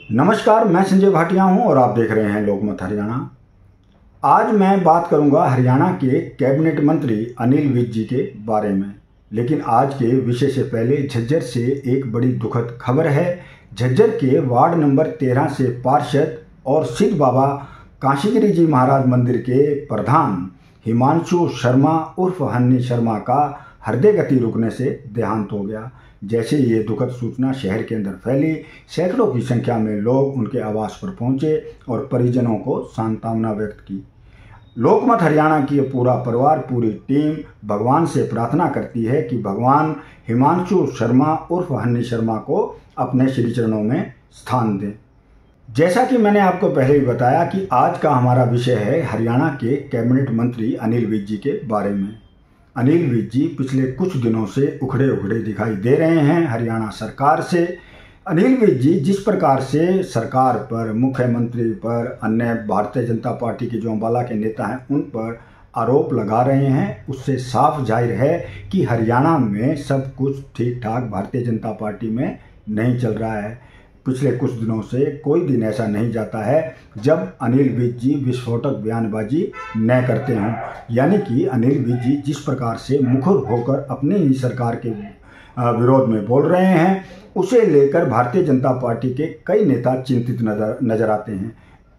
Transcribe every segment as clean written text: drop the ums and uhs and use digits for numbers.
नमस्कार, मैं संजय भाटिया हूं और आप देख रहे हैं लोकमत हरियाणा। आज मैं बात करूंगा हरियाणा के कैबिनेट मंत्री अनिल विज जी के बारे में। लेकिन आज के विषय से पहले झज्जर से एक बड़ी दुखद खबर है। झज्जर के वार्ड नंबर 13 से पार्षद और सिद्ध बाबा काशीगिरी जी महाराज मंदिर के प्रधान हिमांशु शर्मा उर्फ हन्नी शर्मा का हृदय गति रुकने से देहांत हो गया। जैसे ये दुखद सूचना शहर के अंदर फैली, सैकड़ों की संख्या में लोग उनके आवास पर पहुंचे और परिजनों को सांत्वना व्यक्त की। लोकमत हरियाणा की पूरा परिवार, पूरी टीम भगवान से प्रार्थना करती है कि भगवान हिमांशु शर्मा उर्फ हन्नी शर्मा को अपने श्री चरणों में स्थान दें। जैसा कि मैंने आपको पहले ही बताया कि आज का हमारा विषय है हरियाणा के कैबिनेट मंत्री अनिल विज जी के बारे में। अनिल विज जी पिछले कुछ दिनों से उखड़े उखड़े दिखाई दे रहे हैं हरियाणा सरकार से। अनिल विज जी जिस प्रकार से सरकार पर, मुख्यमंत्री पर, अन्य भारतीय जनता पार्टी के जो अम्बाला के नेता हैं उन पर आरोप लगा रहे हैं, उससे साफ जाहिर है कि हरियाणा में सब कुछ ठीक ठाक भारतीय जनता पार्टी में नहीं चल रहा है। पिछले कुछ दिनों से कोई दिन ऐसा नहीं जाता है जब अनिल विज जी विस्फोटक बयानबाजी न करते हों। यानी कि अनिल विज जी जिस प्रकार से मुखर होकर अपनी ही सरकार के विरोध में बोल रहे हैं, उसे लेकर भारतीय जनता पार्टी के कई नेता चिंतित नजर आते हैं।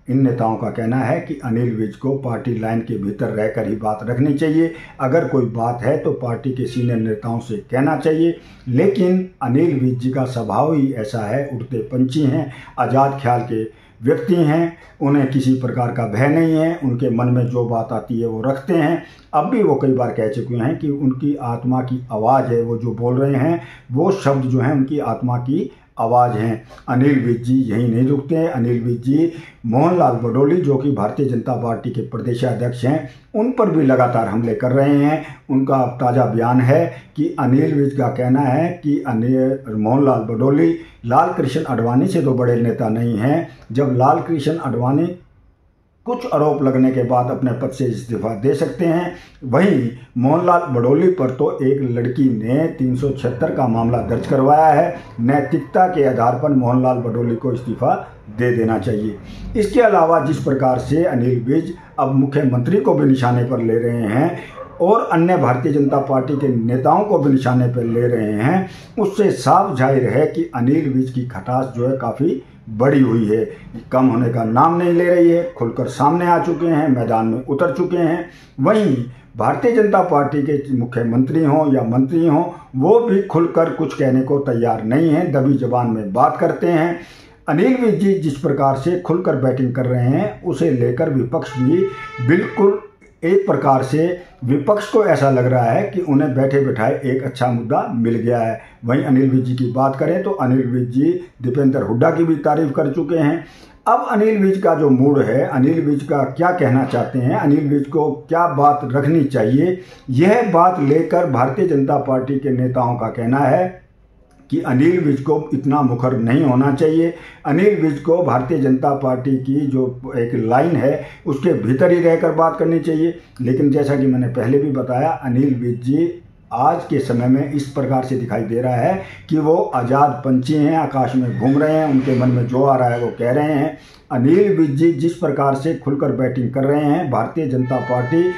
इन नेताओं का कहना है कि अनिल विज को पार्टी लाइन के भीतर रहकर ही बात रखनी चाहिए। अगर कोई बात है तो पार्टी के सीनियर नेताओं से कहना चाहिए। लेकिन अनिल विज जी का स्वभाव ही ऐसा है, उड़ते पंछी हैं, आज़ाद ख्याल के व्यक्ति हैं, उन्हें किसी प्रकार का भय नहीं है, उनके मन में जो बात आती है वो रखते हैं। अब भी वो कई बार कह चुके हैं कि उनकी आत्मा की आवाज़ है, वो जो बोल रहे हैं वो शब्द जो हैं उनकी आत्मा की आवाज़ हैं। अनिल विज जी यहीं नहीं रुकते हैं। अनिल विज जी मोहनलाल बडोली जो कि भारतीय जनता पार्टी के प्रदेशाध्यक्ष हैं, उन पर भी लगातार हमले कर रहे हैं। उनका ताज़ा बयान है कि अनिल विज का कहना है कि मोहनलाल बडोली लाल कृष्ण आडवाणी से तो बड़े नेता नहीं हैं। जब लाल कृष्ण आडवाणी कुछ आरोप लगने के बाद अपने पद से इस्तीफा दे सकते हैं, वहीं मोहनलाल बडोली पर तो एक लड़की ने 376 का मामला दर्ज करवाया है। नैतिकता के आधार पर मोहनलाल बडोली को इस्तीफा दे देना चाहिए। इसके अलावा जिस प्रकार से अनिल विज अब मुख्यमंत्री को भी निशाने पर ले रहे हैं और अन्य भारतीय जनता पार्टी के नेताओं को भी निशाने पर ले रहे हैं, उससे साफ जाहिर है कि अनिल विज की खटास जो है काफ़ी बड़ी हुई है, कम होने का नाम नहीं ले रही है। खुलकर सामने आ चुके हैं, मैदान में उतर चुके हैं। वहीं भारतीय जनता पार्टी के मुख्यमंत्री हों या मंत्री हों, वो भी खुलकर कुछ कहने को तैयार नहीं हैं, दबी जबान में बात करते हैं। अनिल विज जी जिस प्रकार से खुलकर बैटिंग कर रहे हैं, उसे लेकर विपक्ष भी बिल्कुल एक प्रकार से विपक्ष को ऐसा लग रहा है कि उन्हें बैठे बैठाए एक अच्छा मुद्दा मिल गया है। वहीं अनिल विज जी की बात करें तो अनिल विज जी दीपेंद्र हुड्डा की भी तारीफ कर चुके हैं। अब अनिल विज का जो मूड है, अनिल विज का क्या कहना चाहते हैं, अनिल विज को क्या बात रखनी चाहिए, यह बात लेकर भारतीय जनता पार्टी के नेताओं का कहना है कि अनिल विज को इतना मुखर नहीं होना चाहिए। अनिल विज को भारतीय जनता पार्टी की जो एक लाइन है उसके भीतर ही रहकर बात करनी चाहिए। लेकिन जैसा कि मैंने पहले भी बताया, अनिल विज जी आज के समय में इस प्रकार से दिखाई दे रहा है कि वो आज़ाद पंछी हैं, आकाश में घूम रहे हैं, उनके मन में जो आ रहा है वो कह रहे हैं। अनिल विज जी जिस प्रकार से खुलकर बैटिंग कर रहे हैं, भारतीय जनता पार्टी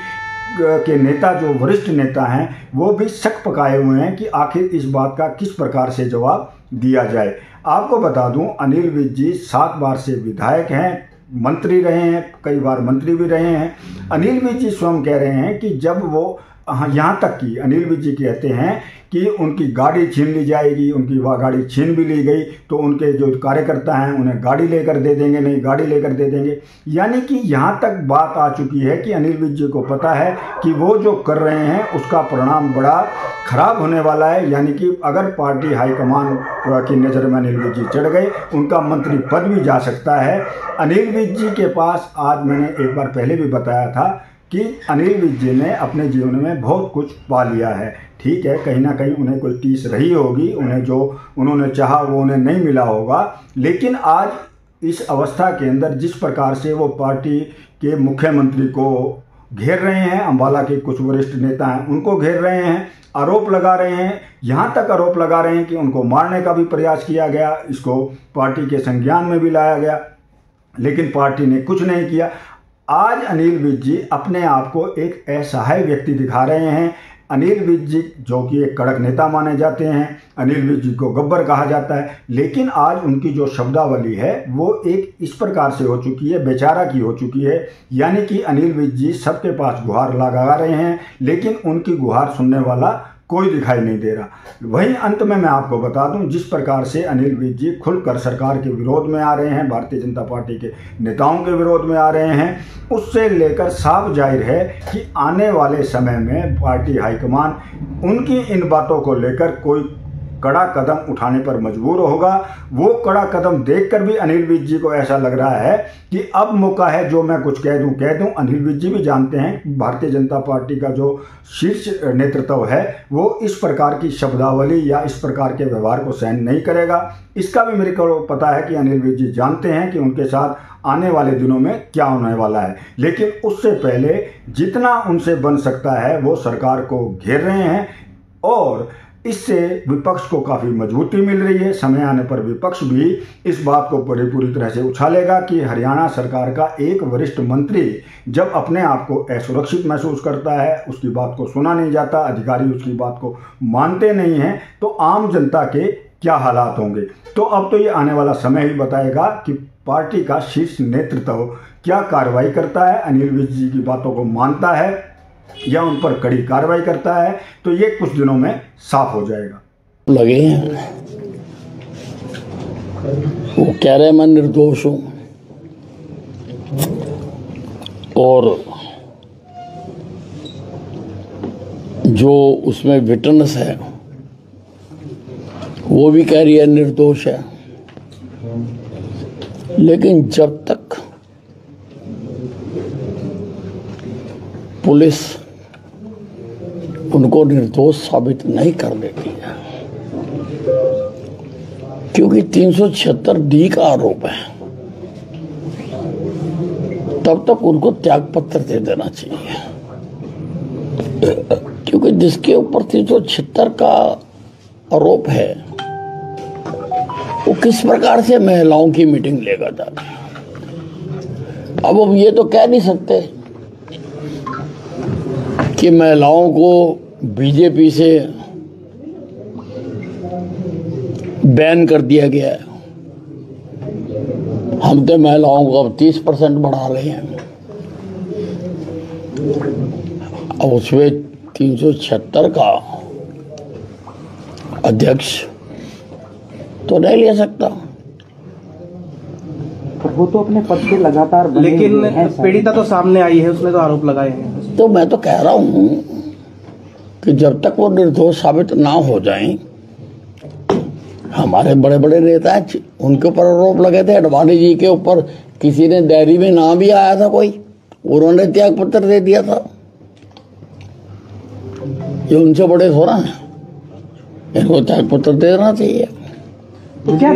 के नेता जो वरिष्ठ नेता हैं वो भी शक पकाए हुए हैं कि आखिर इस बात का किस प्रकार से जवाब दिया जाए। आपको बता दूं, अनिल विज जी 7 बार से विधायक हैं, मंत्री रहे हैं, कई बार मंत्री भी रहे हैं। अनिल विज जी स्वयं कह रहे हैं कि जब वो यहाँ तक कि अनिल विज जी कहते हैं कि उनकी गाड़ी छीन ली जाएगी, उनकी वह गाड़ी छीन भी ली गई तो उनके जो कार्यकर्ता हैं उन्हें गाड़ी लेकर दे देंगे, नहीं गाड़ी लेकर दे देंगे। यानी कि यहाँ तक बात आ चुकी है कि अनिल विज जी को पता है कि वो जो कर रहे हैं उसका परिणाम बड़ा खराब होने वाला है। यानी कि अगर पार्टी हाईकमान की नज़र में अनिल विज जी चढ़ गए, उनका मंत्री पद भी जा सकता है। अनिल विज जी के पास, आज मैंने एक बार पहले भी बताया था कि अनिल विज जी ने अपने जीवन में बहुत कुछ पा लिया है। ठीक है, कहीं ना कहीं उन्हें कोई टीस रही होगी, उन्हें जो उन्होंने चाहा वो उन्हें नहीं मिला होगा। लेकिन आज इस अवस्था के अंदर जिस प्रकार से वो पार्टी के मुख्यमंत्री को घेर रहे हैं, अम्बाला के कुछ वरिष्ठ नेता हैं उनको घेर रहे हैं, आरोप लगा रहे हैं, यहाँ तक आरोप लगा रहे हैं कि उनको मारने का भी प्रयास किया गया, इसको पार्टी के संज्ञान में भी लाया गया, लेकिन पार्टी ने कुछ नहीं किया। आज अनिल विज जी अपने आप को एक असहाय व्यक्ति दिखा रहे हैं। अनिल विज जी जो कि एक कड़क नेता माने जाते हैं, अनिल विज जी को गब्बर कहा जाता है, लेकिन आज उनकी जो शब्दावली है वो एक इस प्रकार से हो चुकी है, बेचारा की हो चुकी है। यानी कि अनिल विज जी सबके पास गुहार लगा रहे हैं, लेकिन उनकी गुहार सुनने वाला कोई दिखाई नहीं दे रहा। वहीं अंत में मैं आपको बता दूं, जिस प्रकार से अनिल विज जी खुलकर सरकार के विरोध में आ रहे हैं, भारतीय जनता पार्टी के नेताओं के विरोध में आ रहे हैं, उससे लेकर साफ जाहिर है कि आने वाले समय में पार्टी हाईकमान उनकी इन बातों को लेकर कोई कड़ा कदम उठाने पर मजबूर होगा। वो कड़ा कदम देखकर भी अनिल विज जी को ऐसा लग रहा है कि अब मौका है, जो मैं कुछ कह दूं। अनिल विज जी भी जानते हैं कि भारतीय जनता पार्टी का जो शीर्ष नेतृत्व है वो इस प्रकार की शब्दावली या इस प्रकार के व्यवहार को सहन नहीं करेगा। इसका भी मेरे को पता है कि अनिल विज जी जानते हैं कि उनके साथ आने वाले दिनों में क्या होने वाला है, लेकिन उससे पहले जितना उनसे बन सकता है वो सरकार को घेर रहे हैं और इससे विपक्ष को काफ़ी मजबूती मिल रही है। समय आने पर विपक्ष भी इस बात को पूरी तरह से उछालेगा कि हरियाणा सरकार का एक वरिष्ठ मंत्री जब अपने आप को असुरक्षित महसूस करता है, उसकी बात को सुना नहीं जाता, अधिकारी उसकी बात को मानते नहीं हैं, तो आम जनता के क्या हालात होंगे। तो अब तो ये आने वाला समय ही बताएगा कि पार्टी का शीर्ष नेतृत्व क्या कार्रवाई करता है, अनिल विज जी की बातों को मानता है या उन पर कड़ी कार्रवाई करता है। तो ये कुछ दिनों में साफ हो जाएगा। लगे हैं, वो कह रहे मैं निर्दोष हूं और जो उसमें विटनेस है वो भी कह रही है निर्दोष है। लेकिन जब तक पुलिस उनको निर्दोष साबित नहीं कर देती है, क्योंकि 376D का आरोप है, तब तक उनको त्याग पत्र दे देना चाहिए। क्योंकि जिसके ऊपर 376 का आरोप है वो किस प्रकार से महिलाओं की मीटिंग लेगा जाके। अब हम ये तो कह नहीं सकते कि महिलाओं को बीजेपी से बैन कर दिया गया है, हम तो महिलाओं को अब 30% बढ़ा रहे हैं। अब उसमें 376 का अध्यक्ष तो नहीं ले सकता। वो तो अपने पद पे लगातार बने, लेकिन पीड़िता तो सामने आई है, उसने तो आरोप लगाए हैं। तो मैं तो कह रहा हूं कि जब तक वो निर्दोष साबित ना हो जाएं, हमारे बड़े बड़े नेता उनके ऊपर आरोप लगे थे। अडवाणी जी के ऊपर किसी ने डायरी में नाम भी आया था कोई, उन्होंने त्याग पत्र दे दिया था। ये उनसे बड़े थोड़ा हैं, इनको त्याग पत्र दे देना चाहिए। तो क्या